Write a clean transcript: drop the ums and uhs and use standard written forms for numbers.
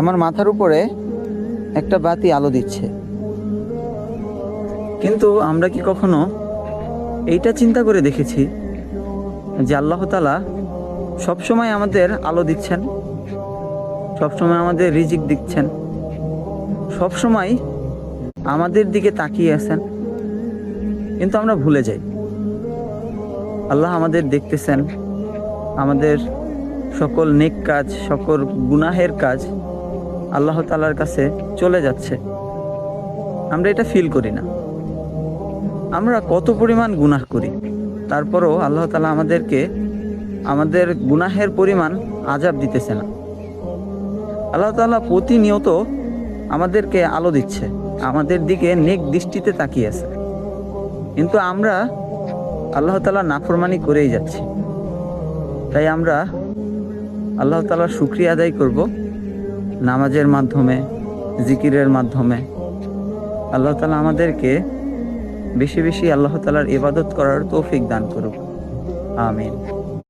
আমার মাথার উপরে একটা বাতি আলো দিচ্ছে, কিন্তু আমরা কি কখনো এইটা চিন্তা করে দেখেছি যে আল্লাহ তাআলা সবসময় আমাদের আলো দিচ্ছেন, সবসময় আমাদের রিজিক দিচ্ছেন, সবসময় আমাদের দিকে তাকিয়ে আছেন, কিন্তু আমরা ভুলে যাই আল্লাহ আমাদের দেখতেছেন, আমাদের সকল নেক কাজ, সকল গুনাহের কাজ আল্লাহ তাআলার কাছে চলে যাচ্ছে। আমরা এটা ফিল করি না। আমরা কত পরিমাণ গুনাহ করি, তারপরও আল্লাহ তাআলা আমাদেরকে আমাদের গুনাহের পরিমাণ আযাব দিতেছে না। আল্লাহ তাআলা প্রতিনিয়ত আমাদেরকে আলো দিচ্ছে, আমাদের দিকে নেক দৃষ্টিতে তাকিয়ে আছে, কিন্তু আমরা আল্লাহ তাআলা নাফরমানি করেই যাচ্ছি। তাই আমরা আল্লাহ তাআলার শুকরিয়া আদায় করব নামাজের মাধ্যমে, জিকিরের মাধ্যমে। আল্লাহ তাআলা আমাদেরকে বেশি বেশি আল্লাহ তাআলার ইবাদত করার তৌফিক দান করুক। আমিন।